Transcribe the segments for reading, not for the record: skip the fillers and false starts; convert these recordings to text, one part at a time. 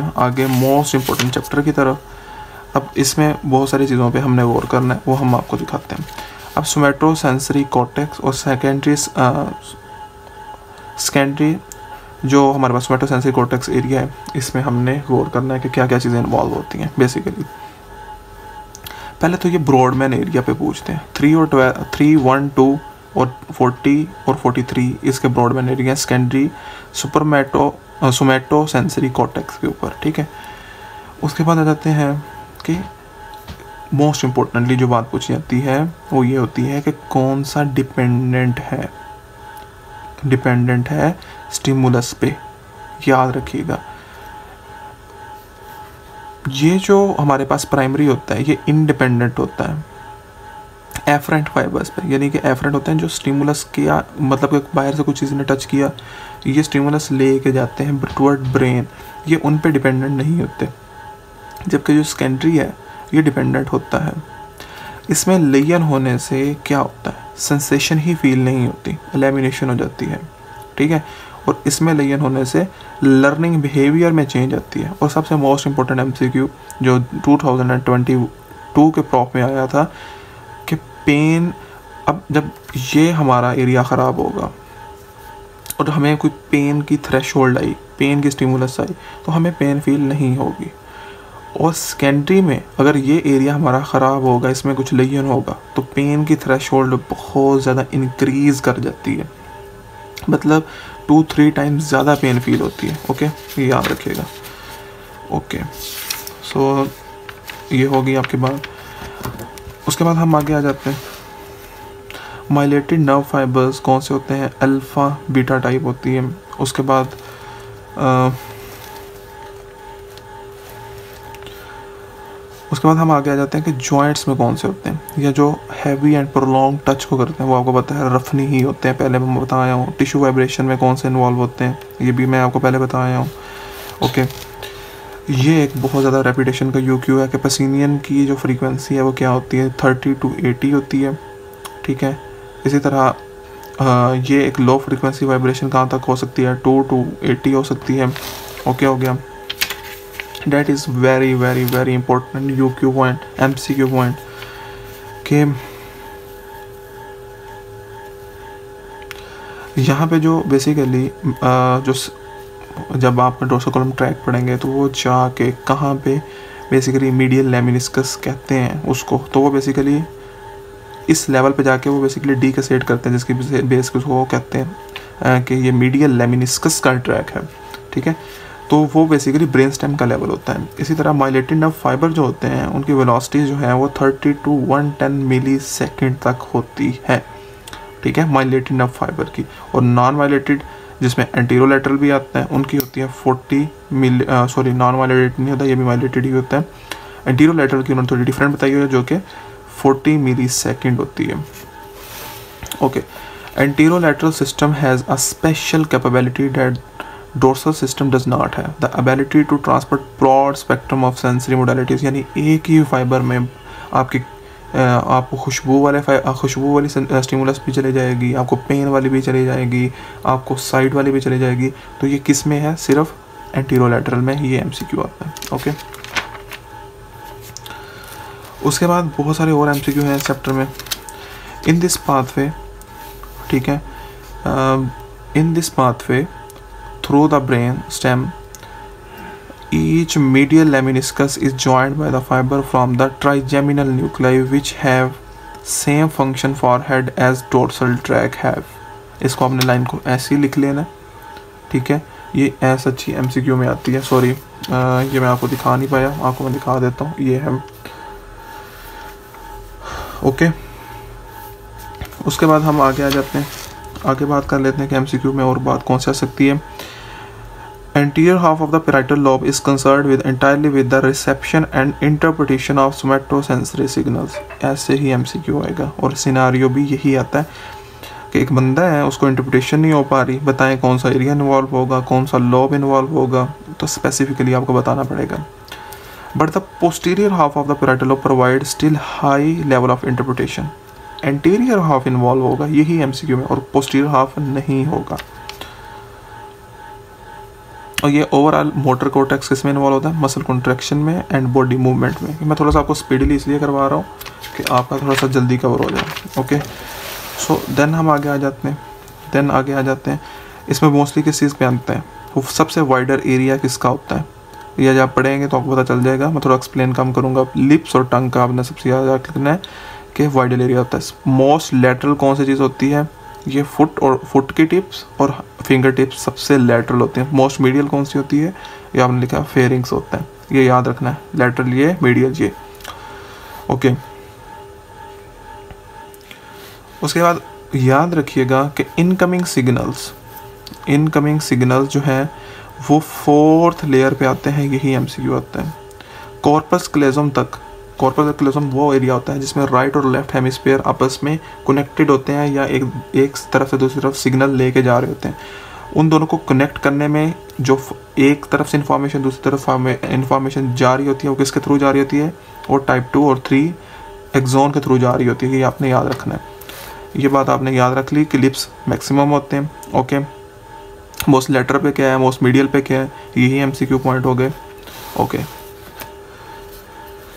हैं आगे most important chapter की तरफ। अब इसमें बहुत सारी चीज़ों पे हमने गौर करना है, वो हम आपको दिखाते हैं। अब सोमैटोसेंसरी कॉर्टेक्स और सेकेंडरी जो हमारे पास सोमैटोसेंसरी कॉर्टेक्स एरिया है, इसमें हमने गौर करना है कि क्या क्या चीज़ें इन्वॉल्व होती हैं। बेसिकली पहले तो ये ब्रॉडमैन एरिया पे पूछते हैं। 3 और 12 और 40 और 43 इसके Brodmann area secondary somatosensory cortex के ऊपर, ठीक है। उसके बाद आ जाते हैं कि मोस्ट इम्पोर्टेंटली जो बात पूछी जाती है वो ये होती है कि कौन सा डिपेंडेंट है स्टिमुलस पे। याद रखिएगा, ये जो हमारे पास प्राइमरी होता है ये इंडिपेंडेंट होता है एफरेंट फाइबर्स पे, यानी कि एफरेंट होते हैं जो स्टिमुलस किया, मतलब कि बाहर से कुछ चीज़ ने टच किया, ये स्टिमुलस ले के जाते हैं टुवर्ड ब्रेन, ये उन पे डिपेंडेंट नहीं होते। जबकि जो सेकेंडरी है ये डिपेंडेंट होता है। इसमें लेयन होने से क्या होता है, सेंसेशन ही फील नहीं होती, एलिमिनेशन हो जाती है, ठीक है। और इसमें लेयन होने से लर्निंग बिहेवियर में चेंज आती है। और सबसे मोस्ट इम्पोर्टेंट MCQ जो 2022 के प्रॉप में आया था कि पेन, अब जब ये हमारा एरिया ख़राब होगा और हमें कोई पेन की थ्रेशोल्ड आई, पेन की स्टिमुलस आई, तो हमें पेन फील नहीं होगी। और सेकेंडरी में अगर ये एरिया हमारा ख़राब होगा, इसमें कुछ लेयन होगा, तो पेन की थ्रेशोल्ड बहुत ज़्यादा इंक्रीज़ कर जाती है, मतलब 2-3 टाइम्स ज़्यादा पेन फील होती है। ओके, ये याद रखिएगा। ओके, सो ये होगी आपकी बात। उसके बाद हम आगे आ जाते हैं। माइलेटेड नर्व फाइबर्स कौन से होते हैं, अल्फ़ा बीटा टाइप होती है। उसके बाद हम आगे आ जाते हैं कि जॉइंट्स में कौन से होते हैं, या जो हैवी एंड प्रोलॉन्ग टच को करते हैं वो आपको पता है रफनी ही होते हैं, पहले मैं बताया हूँ। टिश्यू वाइब्रेशन में कौन से इन्वॉल्व होते हैं, ये भी मैं आपको पहले बताया हूँ। ओके, ये एक बहुत ज़्यादा रेपिटेशन का UQ है कि पसीनियन की जो फ्रीक्वेंसी है वो क्या होती है, 30 to 80 होती है, ठीक है। इसी तरह ये एक लो फ्रीक्वेंसी वाइब्रेशन कहाँ तक हो सकती है, 2 to 80 हो सकती है। ओके, हो गया। That is very very very important UQ point, MCQ point कि यहाँ पे जो बेसिकली जो जब आप डोर्सल कॉलम ट्रैक पढ़ेंगे तो वो जाके कहाँ पे बेसिकली मीडियल लेमिनिस्कस कहते हैं उसको, तो वो बेसिकली इस लेवल पे जाके वो बेसिकली डीकसेट करते हैं, जिसकी बेस को वो कहते हैं कि ये मीडियल लेमिनिस्कस का ट्रैक है, ठीक है। तो वो बेसिकली ब्रेन स्टेम का लेवल होता है। इसी तरह माइलेटेड नर्व फाइबर जो होते हैं उनकी वेलोसिटी जो है वो 30 to 110 मिली सेकेंड तक होती है, ठीक है, माइलेटेड नर्व फाइबर की। और नॉन माइलेटेड जिसमें एंटीरोलैटरल भी आता है उनकी होती है 40 मिली, सॉरी नॉन माइलेटेड नहीं होता, ये भी माइलेटेड ही होता है। एंटीरोलैटरल की उन्होंने थोड़ी डिफरेंट बताई हुई है जो कि 40 मिली सेकेंड होती है। Okay, anterolateral system has a special capability that dorsal system does not have, the ability to transport broad spectrum of sensory modalities, यानी एक ही फाइबर में आपको खुशबू वाली स्टिमुलस भी चली जाएगी, आपको पेन वाली भी चली जाएगी, आपको साइड वाली भी चली जाएगी। तो ये किस में है, सिर्फ एंटीरोलैटरल में ये MCQ आता है। ओके, उसके बाद बहुत सारे और MCQ हैं इस चैप्टर में। इन दिस पाथवे, ठीक है, in this pathway through the brain stem, each medial lemniscus is joined by the fiber from the trigeminal nuclei which have same function forehead as dorsal tract have। इसको अपने line को ऐसे ही लिख लेना, ठीक है। ये ऐसा अच्छी MCQ में आती है। सॉरी, ये मैं आपको दिखा नहीं पाया, आपको मैं दिखा देता हूँ, ये है। ओके, उसके बाद हम आगे आ जाते हैं, आगे बात कर लेते हैं कि MCQ में और बात कौन सी आ सकती है। Anterior half of the parietal lobe is concerned entirely with the reception and interpretation of somatosensory signals। ऐसे ही MCQ आएगा। और सिनारियो भी यही आता है कि एक बंदा है, उसको इंटरप्रिटेशन नहीं हो पा रही, बताएं कौन सा एरिया इन्वॉल्व होगा, कौन सा लोब इन्वॉल्व होगा, तो स्पेसिफिकली आपको बताना पड़ेगा। But the posterior half of the parietal lobe provide still high level of interpretation. Anterior half involve होगा यही MCQ में, और पोस्टीरियर हाफ नहीं होगा। और ये ओवरऑल मोटर कोर्टेक्स किस में इन्वॉल्व होता है, मसल कॉन्ट्रैक्शन में एंड बॉडी मूवमेंट में। मैं थोड़ा सा आपको स्पीडली इसलिए करवा रहा हूँ कि आपका थोड़ा सा जल्दी कवर हो जाए। ओके, सो देन हम आगे आ जाते हैं। इसमें मोस्टली किस चीज़ पे आते हैं, वो सबसे वाइडर एरिया किसका होता है, या जब आप पढ़ेंगे तो आपको पता चल जाएगा। मैं थोड़ा एक्सप्लेन कम करूँगा। लिप्स और टंग का आपने सबसे ज़्यादा करना है कि वाइडर एरिया होता है। मोस्ट लेटरल कौन सी चीज़ होती है, ये फुट की टिप्स और फिंगर टिप्स सबसे लेटरल होते हैं। मोस्ट मीडियल कौन सी होती है, ये आपने लिखा फेरिंग्स होता है, ये याद रखना है। लेटरल ये, मीडियल ये। ओके, उसके बाद याद रखिएगा कि इनकमिंग सिग्नल्स जो हैं वो 4th लेयर पे आते हैं, यही एमसीक्यू होता है। कॉर्पस क्लेज़म वो एरिया होता है जिसमें राइट और लेफ्ट हेमिस्फीयर आपस में कनेक्टेड होते हैं या एक तरफ से दूसरी तरफ सिग्नल लेके जा रहे होते हैं। उन दोनों को कनेक्ट करने में जो एक तरफ से इंफॉर्मेशन दूसरी तरफ इंफॉर्मेशन जा रही होती है वो किसके थ्रू जा रही होती है, वो टाइप 2 और 3 एक्सोन के थ्रू जा रही होती है। ये आपने याद रखना है। ये बात आपने याद रख ली कि लिप्स मैक्सिमम होते हैं। ओके, मोस्ट लेटर पे क्या है, मोस्ट मीडियल पे क्या है, यही एमसीक्यू पॉइंट हो गए। ओके,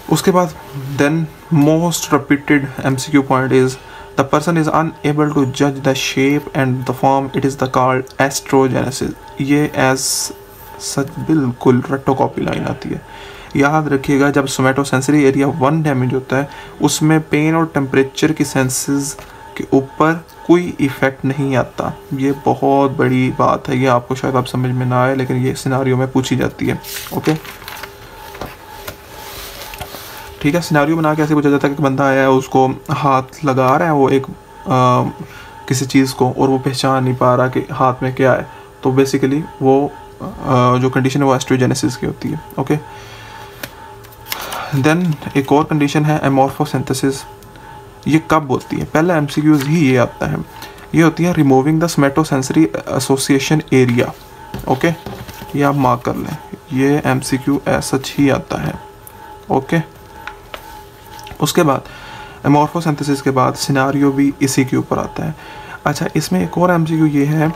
उसके बाद then most repeated MCQ point is the person is unable to जज the shape and the form, it is the called astereognosis. ये एज सच बिल्कुल रट्टो कॉपी लाइन आती है। याद रखिएगा जब सोमैटोसेंसरी एरिया 1 डैमेज होता है उसमें पेन और टेम्परेचर की सेंसेस के ऊपर कोई इफ़ेक्ट नहीं आता। ये बहुत बड़ी बात है, ये आपको शायद आप समझ में ना आए लेकिन ये सिनारियो में पूछी जाती है। ओके, ठीक है। सिनारियो बना के ऐसे पूछा जाता है कि बंदा आया है, उसको हाथ लगा रहा है वो एक किसी चीज़ को और वो पहचान नहीं पा रहा कि हाथ में क्या है, तो बेसिकली वो जो कंडीशन है वो एस्ट्रोजेनेसिस की होती है। ओके, देन एक और कंडीशन है एमॉर्फोसिंथेसिस। ये कब होती है, पहला एमसीक्यूज ही ये आता है, ये होती है removing the somatosensory association area. Okay, ये आप मार्क कर लें, ये एमसीक्यू सच ही आता है। ओके, उसके बाद एमॉर्फोसिंथेसिस के बाद सिनारियो भी इसी के ऊपर आता है। अच्छा, इसमें एक और एमसीक्यू ये है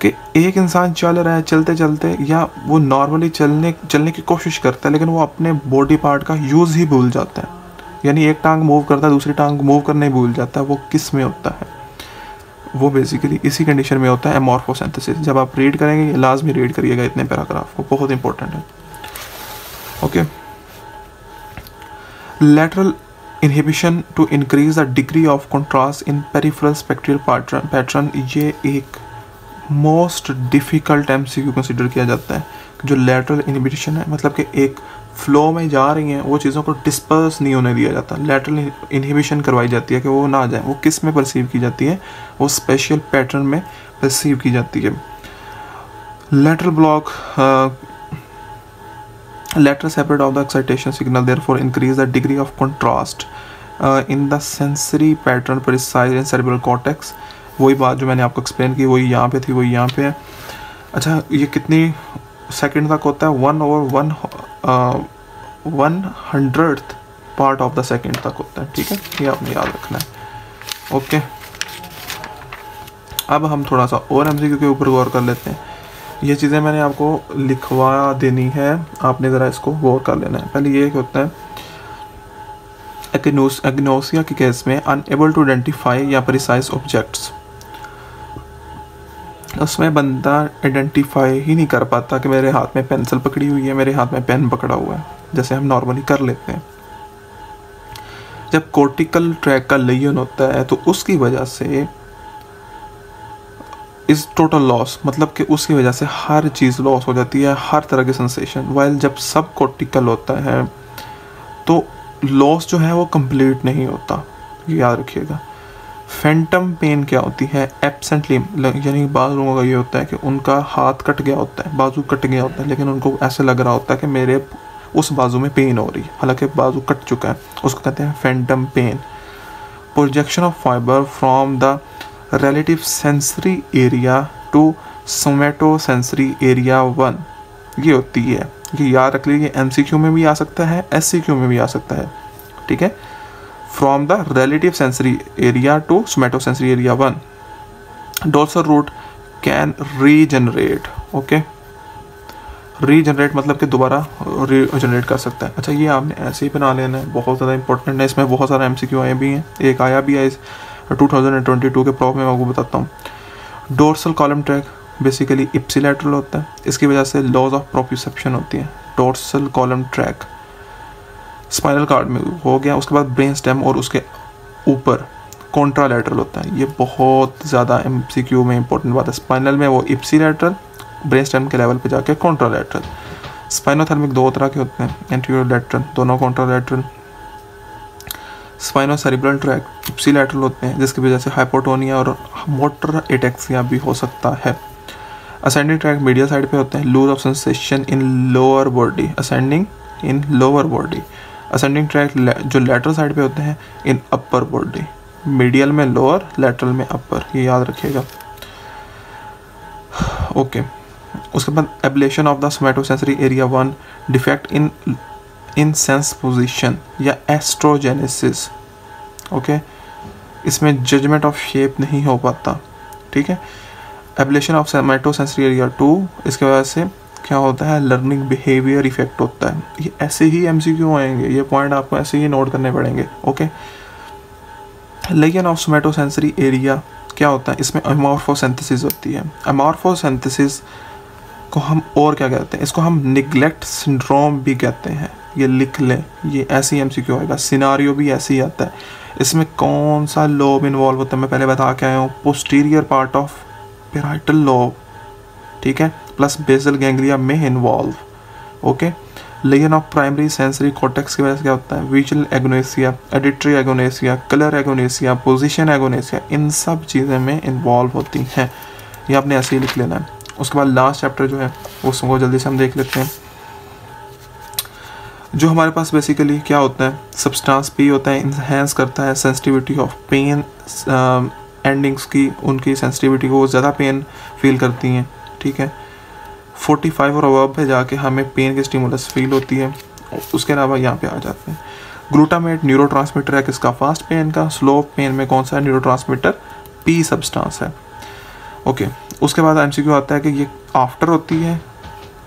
कि एक इंसान चल रहा है, चलते चलते या वो नॉर्मली चलने की कोशिश करता है लेकिन वो अपने बॉडी पार्ट का यूज़ ही भूल जाता है, यानी एक टांग मूव करता है दूसरी टांग मूव करने ही भूल जाता है। वो किस में होता है, वो बेसिकली इसी कंडीशन में होता है एमॉर्फोसिंथेसिस। जब आप रीड करेंगे ये लाजमी रीड करिएगा इतने पैराग्राफ को, बहुत इंपॉर्टेंट है। Okay, lateral inhibition to increase the degree of contrast in peripheral spectral pattern, ये एक मोस्ट डिफ़िकल्ट एमसीक्यू कंसिडर किया जाता है। जो लेटरल इनहिबिशन है मतलब कि एक फ्लो में जा रही हैं वो चीज़ों को डिस्पर्स नहीं होने दिया जाता, लेटरल इनहिबिशन करवाई जाती है कि वो ना जाए। वो किस में परसीव की जाती है, वो स्पेशल पैटर्न में परसीव की जाती है। Lateral block lateral separate of the excitation signal therefore increase the degree of contrast in the sensory pattern precise in cerebral cortex। वही बात जो मैंने आपको एक्सप्लेन की वही यहाँ पे थी वही यहाँ पे है। अच्छा, ये कितनी सेकंड तक होता है, 1/100th part of the second तक होता है। ठीक है, ये आपने याद रखना है। ओके, अब हम थोड़ा सा और एमसीक्यू के ऊपर गौर कर लेते हैं। ये चीज़ें मैंने आपको लिखवा देनी है, आपने ज़रा इसको गौर कर लेना है। पहले ये होता है एग्नोसिया के केस में अनएबल टू आइडेंटिफाई या प्रिसाइज ऑब्जेक्ट्स, उसमें बंदा आइडेंटिफाई ही नहीं कर पाता कि मेरे हाथ में पेंसिल पकड़ी हुई है, मेरे हाथ में पेन पकड़ा हुआ है, जैसे हम नॉर्मली कर लेते हैं। जब कॉर्टिकल ट्रैक का लेयन होता है तो उसकी वजह से इस टोटल लॉस, मतलब कि उसकी वजह से हर चीज़ लॉस हो जाती है, हर तरह की सेंसेशन। वाइल जब सब कॉर्टिकल होता है तो लॉस जो है वो कंप्लीट नहीं होता, ये याद रखिएगा। फैंटम पेन क्या होती है, एब्सेंट लिम्ब, यानी बाज़ लोगों का ये होता है कि उनका हाथ कट गया होता है, बाजू कट गया होता है लेकिन उनको ऐसे लग रहा होता है कि मेरे उस बाजू में पेन हो रही है, हालांकि बाजू कट चुका है, उसको कहते हैं phantom pain. Projection of fibre from the relative sensory area to somatosensory area 1, ये होती है। ये याद रख लीजिए, एमसीक्यू में भी आ सकता है, एससीक्यू में भी आ सकता है। ठीक है, from the relative sensory area to somatosensory area 1 dorsal root can regenerate। Okay, regenerate मतलब कि दोबारा रीजनरेट कर सकता है। अच्छा, ये आपने ऐसे ही बना लेना है, बहुत ज़्यादा इंपॉर्टेंट है। इसमें बहुत सारा MCQ आए भी हैं, एक आया भी है इस 2022 के प्रॉप में, मैं आपको बताता हूँ। Dorsal column track basically ipsilateral होता है, इसकी वजह से लॉज ऑफ प्रोप्रियोसेप्शन होती है। Dorsal column tract spinal cord में हो गया। उसके बाद ब्रेन स्टेम और उसके ऊपर कॉन्ट्रालैटरल होता है। ये बहुत ज़्यादा MCQ में इंपॉर्टेंट बात है। स्पाइनल में वो इप्सिलैटरल, ब्रेन स्टेम के लेवल पे जाके कॉन्ट्रालैटरल। स्पाइनोथैलेमिक दो तरह के होते हैं, एंटीरियर लैटरल, दोनों कॉन्ट्रालैटरल। स्पाइनोसेरिब्रल ट्रैक इप्सिलैटरल होते हैं, जिसकी वजह से हाइपोटोनिया और मोटर एटेक्सिया भी हो सकता है। असेंडिंग ट्रैक मीडियल साइड पे होते हैं, loss of sensation in lower body, ascending in lower body. Ascending tract जो लेटरल साइड पे होते हैं इन अपर बॉडी, मीडियल में लोअर, लेटरल में अपर, ये याद रखिएगा। ओके, उसके बाद ablation of the somatosensory area 1, defect in sense position या एस्ट्रोजेनेसिस। ओके, इसमें जजमेंट ऑफ शेप नहीं हो पाता, ठीक है। एब्लेशन ऑफ सोमैटोसेंसरी एरिया 2, इसके वजह से क्या होता है, लर्निंग बिहेवियर इफेक्ट होता है। ये ऐसे ही MCQ आएंगे, ये पॉइंट आपको ऐसे ही नोट करने पड़ेंगे। ओके, लेकिन ऑफ सोमैटोसेंसरी एरिया क्या होता है, इसमें अमॉर्फोसिंथेसिस होती है। अमॉर्फोसिंथेसिस को हम और क्या कहते हैं, इसको हम निग्लेक्ट सिंड्रोम भी कहते हैं। ये लिख लें, ये ऐसे ही MCQ आएगा, सिनारियो भी ऐसे ही आता है। इसमें कौन सा लोब इन्वॉल्व होता है मैं पहले बता के आया हूँ, posterior part of parietal lobe, ठीक है, प्लस बेसल गैंग्लिया में इन्वॉल्व। ओके, लेकिन ऑफ प्राइमरी सेंसरी कॉर्टेक्स की वजह से क्या होता है, विजुअल एगोनेसिया, एडिटरी एगोनेसिया, कलर एगोनेसिया, पोजीशन एगोनेसिया, इन सब चीज़ें में इन्वॉल्व होती हैं। ये आपने ऐसे ही लिख लेना है। उसके बाद लास्ट चैप्टर जो है उसको जल्दी से हम देख लेते हैं। जो हमारे पास बेसिकली क्या होता है, सब्सटेंस P होता है, इन्हेंस करता है सेंसिटिविटी ऑफ पेन एंडिंग्स की, उनकी सेंसिटिविटी को ज़्यादा पेन फील करती हैं, ठीक है। 45 और अबव पे जाके हमें पेन की स्टिमुलस फील होती है। उसके अलावा यहाँ पे आ जाते हैं ग्लूटामेट न्यूरोट्रांसमीटर है किसका, फास्ट पेन का। स्लो पेन में कौन सा है, न्यूरोट्रांसमीटर P सब्सटेंस है। ओके, उसके बाद MCQ आता है कि ये आफ्टर होती है,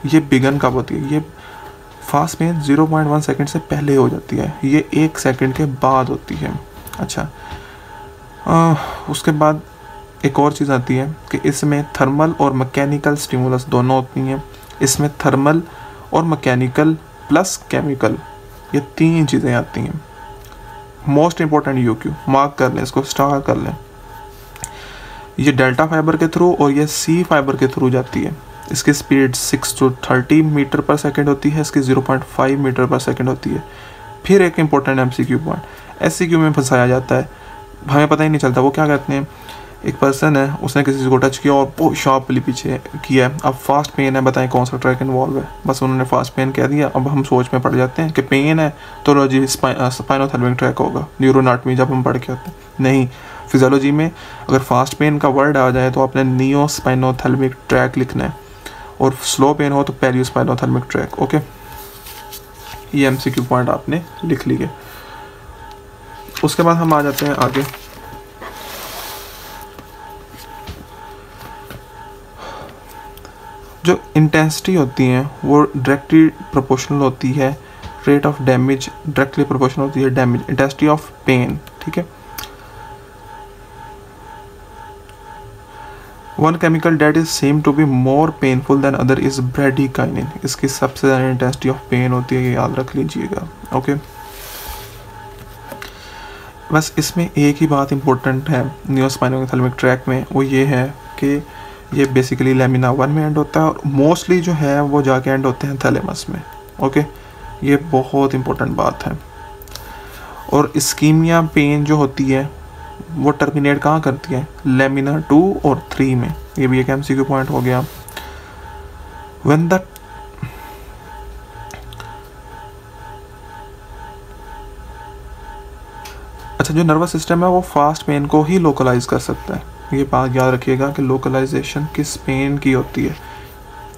ये बिगन कब होती है। ये फास्ट पेन 0.1 सेकेंड से पहले हो जाती है, ये 1 सेकेंड के बाद होती है। अच्छा, उसके बाद एक और चीज़ आती है कि इसमें थर्मल और मैकेनिकल स्टिमुलस दोनों होती हैं। इसमें थर्मल और मैकेनिकल प्लस केमिकल, ये 3 चीज़ें आती हैं। मोस्ट इंपॉर्टेंट UQ मार्क कर लें, इसको स्टार कर लें। ये डेल्टा फाइबर के थ्रू और ये C फाइबर के थ्रू जाती है। इसकी स्पीड 6 to 30 मीटर पर सेकेंड होती है, इसकी 0.5 मीटर पर सेकेंड होती है। फिर एक इंपॉर्टेंट MCQ पॉइंट, SCQ में फंसाया जाता है, हमें पता ही नहीं चलता। वो क्या कहते हैं, एक पर्सन है, उसने किसी को टच किया और वो शार्पली पीछे किया है, अब फास्ट पेन है, बताएं कौन सा ट्रैक इन्वॉल्व है। बस उन्होंने फास्ट पेन कह दिया, अब हम सोच में पड़ जाते हैं कि पेन है तो जी स्पाइनोथैलेमिक ट्रैक होगा, न्यूरोनाटमी जब हम पढ़ के होते हैं। नहीं, फिजियोलॉजी में अगर फास्ट पेन का वर्ड आ जाए तो आपने नियो स्पाइनोथैलेमिक ट्रैक लिखना है, और स्लो पेन हो तो पेरियो स्पाइनोथैलेमिक ट्रैक। ओके, ये MCQ पॉइंट आपने लिख लिए। उसके बाद हम आ जाते हैं आगे। जो इंटेंसिटी होती है वो डायरेक्टली प्रोपोर्शनल होती है rate of damage, directly proportional होती है डैमेज इंटेंसिटी ऑफ पेन, ठीक है। One chemical that is seem to be more painful than other is bradykinin, इसकी सबसे ज़्यादा इंटेंसिटी ऑफ पेन होती है, ये याद रख लीजिएगा। ओके, बस इसमें एक ही बात इंपॉर्टेंट है नियोस्पाइनोथैलेमिक ट्रैक में, वो ये है कि ये बेसिकली लेमिना 1 में एंड होता है और मोस्टली जो है वो जाके एंड होते हैं थैलेमस में। ओके, ये बहुत इंपॉर्टेंट बात है। और इस्कीमिया पेन जो होती है वो टर्मिनेट कहाँ करती है, लेमिना 2 और 3 में। ये भी एक MCQ पॉइंट हो गया। व्हेन द अच्छा, जो नर्वस सिस्टम है वो फास्ट पेन को ही लोकलाइज कर सकता है, ये बात याद रखिएगा कि लोकलाइजेशन किस पेन की होती है,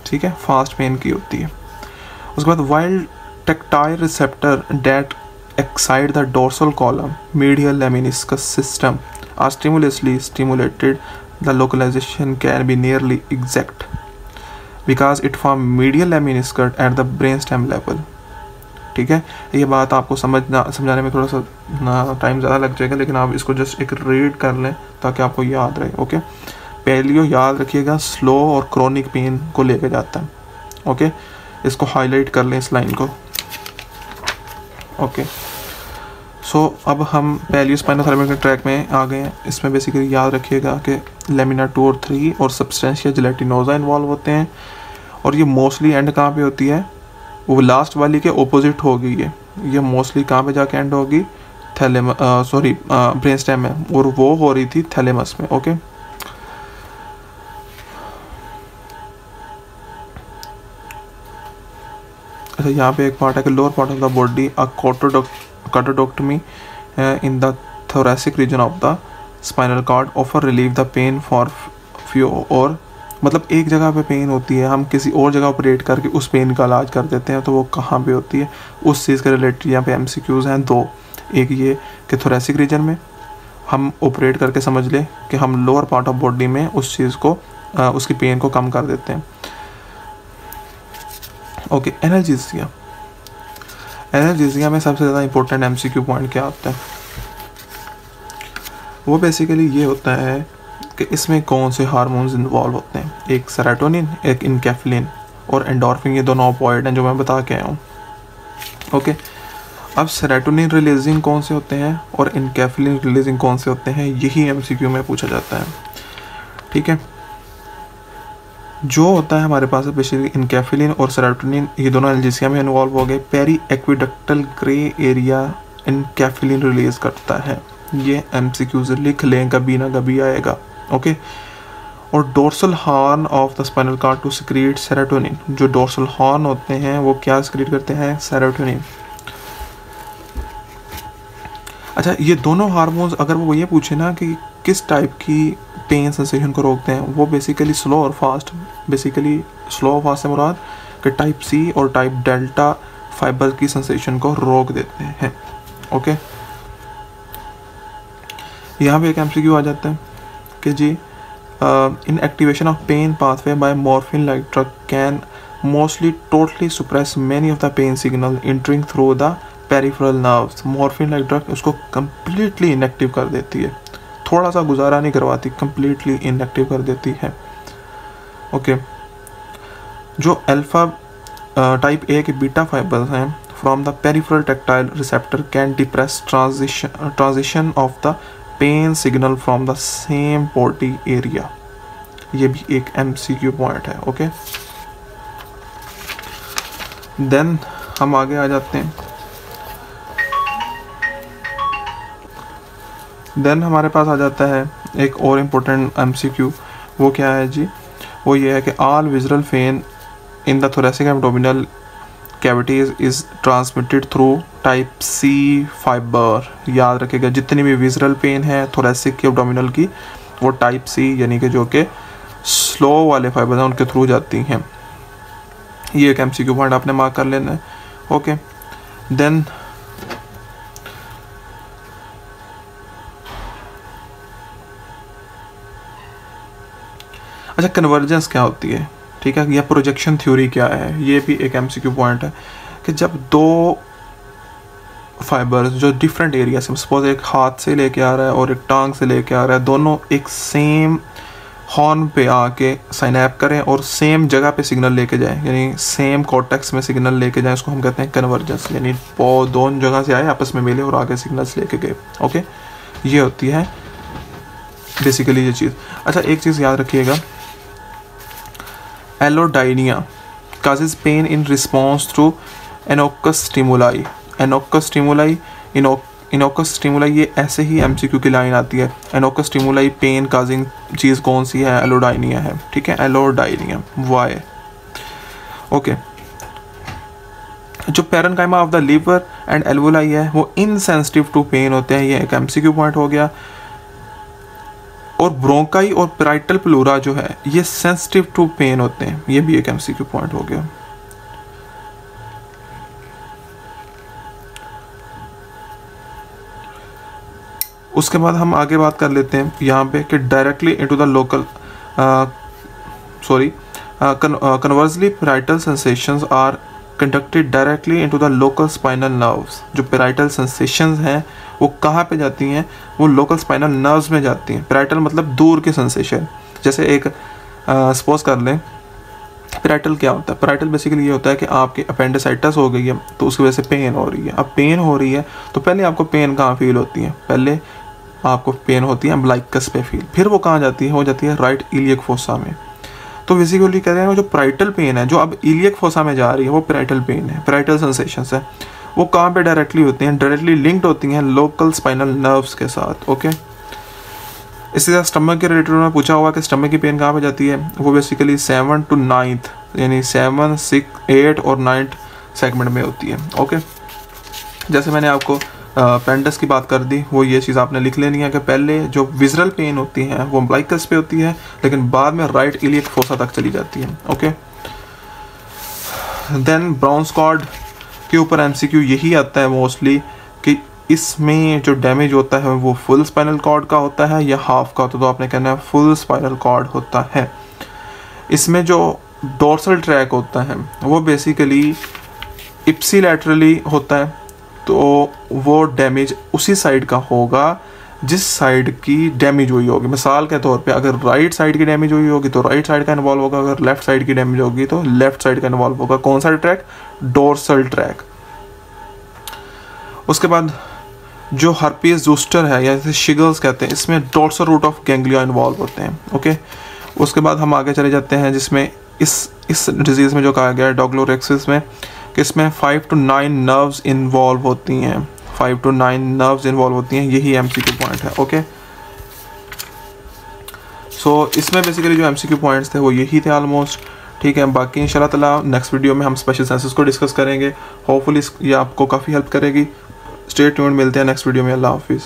ठीक है, फास्ट पेन की होती है। उसके बाद while tactile receptor that excite the dorsal column medial lemniscus system are stimulus stimulated, the localisation can be nearly exact. Because it form medial lemniscus at the brain stem level. ठीक है, ये बात आपको समझाने में थोड़ा सा time ज़्यादा लग जाएगा, लेकिन आप इसको जस्ट एक रीड कर लें ताकि आपको याद रहे। ओके, पैलियो याद रखिएगा स्लो और क्रोनिक पेन को लेके जाता है। ओके, इसको हाईलाइट कर लें इस लाइन को। ओके, सो अब हम पैलियो स्पाइनोथेरेपी के ट्रैक में आ गए हैं। इसमें बेसिकली याद रखिएगा कि लेमिना 2 और 3 और सब्सटेंशिया जेलेटिनोजा इन्वॉल्व होते हैं, और ये मोस्टली एंड कहाँ पे होती है, वो लास्ट वाली के ओपोजिट होगी। ये मोस्टली कहाँ पे जाके एंड होगी, ब्रेन स्टेम में, और वो हो रही थी थैलेमस में। ओके, अच्छा यहाँ पे एक पार्ट है कि lower part of the body a cordotomy in the thoracic region of the spinal cord offer relieve the pain for few, और मतलब एक जगह पे पेन होती है, हम किसी और जगह ऑपरेट करके उस पेन का इलाज कर देते हैं, तो वो कहाँ पे होती है, उस चीज़ के रिलेटेड यहाँ पे MCQs हैं 2। एक ये कि thoracic रीजन में हम ऑपरेट करके समझ लें कि हम लोअर पार्ट ऑफ बॉडी में उस चीज़ को उसकी पेन को कम कर देते हैं। ओके, एनाल्जेसिया में सबसे ज़्यादा इंपॉर्टेंट MCQ पॉइंट क्या होता है, वो बेसिकली ये होता है कि इसमें कौन से हार्मोन्स इन्वॉल्व होते हैं। एक सेरोटोनिन, एक इनकेफ्लिन और एंडोर्फिन, ये दोनों ऑपोइड हैं जो मैं बता के आया हूँ। ओके, अब सेरोटोनिन रिलीजिंग कौन से होते हैं और इनकेफ्लिन रिलीजिंग कौन से होते हैं, यही MCQ में पूछा जाता है। ठीक है, जो होता है हमारे पास बेसिकली इनकेफ्लिन और सेरोटोनिन, ये दोनों एनाल्जेसिया में इन्वॉल्व हो गए। पेरी एक्विडक्टल ग्रे एरिया इनकेफ्लिन रिलीज करता है, ये MCQs लिख लें, कभी ना कभी आएगा। ओके, और dorsal horn of the spinal cord to secrete serotonin, जो डोर्सल हॉर्न होते हैं वो क्या सिक्रीट करते हैं, सेरोटोनिन। अच्छा, ये दोनों हार्मोन्स अगर वो ये पूछे ना कि किस टाइप की पेन सेंसेशन को रोकते हैं, वो बेसिकली स्लो और फास्ट, बेसिकली स्लो और फास्ट से मुराद कि टाइप C और टाइप डेल्टा फाइबर की सेंसेशन को रोक देते हैं। ओके, यहाँ पे एक MCQ आ जाता है कि जी in activation of pain pathway by morphine like drug can mostly totally suppress many of the pain signal entering through the peripheral nerves. Morphine like drug उसको कम्प्लीटली इनएक्टिव कर देती है, थोड़ा सा गुजारा नहीं करवाती, कम्प्लीटली इनएक्टिव कर देती है। ओके, जो अल्फा टाइप A के बीटा फाइबर्स हैं from the peripheral tactile receptor can depress transition of the pain signal from the same body area, ये भी एक MCQ पॉइंट है। ओके, देन हम आगे आ जाते हैं। देन हमारे पास आ जाता है एक और इम्पोर्टेंट MCQ, वो क्या है जी, वो ये है कि all visual pain in the thoracic abdominal cavities is transmitted through type C fibre. याद रखिएगा, जितनी भी विजुअल पेन है thoracic की abdominal की, वो टाइप C यानी कि जो कि स्लो वाले फाइबर हैं उनके थ्रू जाती हैं। ये एक MCQ पॉइंट आपने मार्क कर लेना है। ओके, देन अच्छा, कन्वर्जेंस क्या होती है, ठीक है, या प्रोजेक्शन थ्योरी क्या है, ये भी एक MCQ पॉइंट है कि जब दो फाइबर्स जो डिफरेंट एरिया से, सपोज एक हाथ से लेके आ रहा है और एक टांग से लेके आ रहा है, दोनों एक सेम हॉर्न पे आके साइनैप करें और सेम जगह पे सिग्नल लेके जाएं, यानी सेम कॉर्टेक्स में सिग्नल लेके जाएं, उसको हम कहते हैं कन्वर्जेंस, यानी वो दोनों जगह से आए, आपस में मिले और आगे सिग्नल्स लेके गए। ओके, ये होती है बेसिकली ये चीज़। अच्छा, एक चीज़ याद रखिएगा, एलोडाइनिया causes pain in response to anochus stimuli। anochus stimuli, anochus stimuli, ये ऐसे ही MCQ की लाइन आती है। anochus stimuli पेन काजिंग चीज़ कौन सी है, एलोडाइनिया है। ठीक है, एलोडाइनिया वाई। ओके, जो parenchyma of the liver and alveoli है वो इनसेंसिटिव टू पेन होते हैं, ये एक MCQ पॉइंट हो गया। और ब्रोंकाई और पेराइटल प्लूरा जो है ये सेंसिटिव टू पेन होते हैं, ये भी एक MCQ पॉइंट हो गया। उसके बाद हम आगे बात कर लेते हैं यहाँ पे कि directly into the local conversely parietal sensations are conducted directly into the local spinal nerves. जो पैराइटल सेंसेशंस हैं वो कहाँ पे जाती हैं, वो लोकल स्पाइनल नर्व्स में जाती हैं। पैराइटल मतलब दूर के सेंसेशन। जैसे एक सपोज कर लें, पैराइटल क्या होता है? पैराइटल बेसिकली ये होता है कि आपकी अपेंडिसाइटिस हो गई है तो उसकी वजह से पेन हो रही है। अब पेन हो रही है तो पहले आपको पेन कहाँ फील होती है? पहले आपको पेन होती है अम्बिलिकस पे फील, फिर वो कहाँ जाती है? हो जाती है राइट इलियक फोसा में। तो बेसिकली कह रहे हैं जो पैराइटल पेन है जो अब इलियक फोसा में जा रही है वो पैराइटल पेन है, पैराइटल सेंसेशंस है। वो कहाँ पे डायरेक्टली होती हैं? डायरेक्टली लिंक्ड होती हैं लोकल स्पाइनल नर्व्स के साथ। ओके, इसी तरह स्टमक के रिलेटेड में पूछा हुआ कि स्टमक की पेन कहाँ पे जाती है? वो बेसिकली 7 to 9 यानी 7, 6, 8 और 9 सेगमेंट में होती है। ओके, जैसे मैंने आपको अपेंडिक्स की बात कर दी, वो ये चीज़ आपने लिख लेनी है कि पहले जो विजरल पेन होती है वो अम्बिलिकस पे होती है लेकिन बाद में राइट इलियक फोसा तक चली जाती है। ओके, देन ब्राउन स्पॉट के ऊपर एमसीक्यू यही आता है मोस्टली कि इसमें जो डैमेज होता है वो फुल स्पाइनल कॉर्ड का होता है या हाफ का होता है, तो आपने कहना है फुल स्पाइनल कॉर्ड होता है। इसमें जो डोर्सल ट्रैक होता है वो बेसिकली इप्सिलैटरली होता है, तो वो डैमेज उसी साइड का होगा जिस साइड की डैमेज हुई होगी। मिसाल के तौर पे अगर राइट साइड की डैमेज हुई होगी तो राइट साइड का इन्वॉल्व होगा, अगर लेफ्ट साइड की डैमेज होगी तो लेफ्ट साइड का इन्वॉल्व होगा। कौन सा ट्रैक? Dorsal track. उसके बाद जो हर्पीज जूस्टर है या जैसे शिगल्स कहते हैं, इसमें dorsal root of ganglia involve होते हैं। ओके, उसके बाद हम आगे चले जाते हैं जिसमें इस डिजीज़ में जो कहा गया है डॉग्लोरेक्सिस में कि इसमें 5 to 9 नर्व्स इन्वॉल्व होती हैं, 5 to 9 नर्व्स इन्वॉल्व होती हैं। यही एमसीक्यू पॉइंट है। ओके, सो इसमें बेसिकली जो एमसीक्यू पॉइंट्स थे वो यही थे ऑलमोस्ट। ठीक है, बाकी इंशाल्लाह ताला नेक्स्ट वीडियो में हम स्पेशल सेंसेस को डिस्कस करेंगे। होपफुली ये आपको काफ़ी हेल्प करेगी। स्टे ट्यून्ड, मिलते हैं नेक्स्ट वीडियो में। अल्लाह हाफिज़।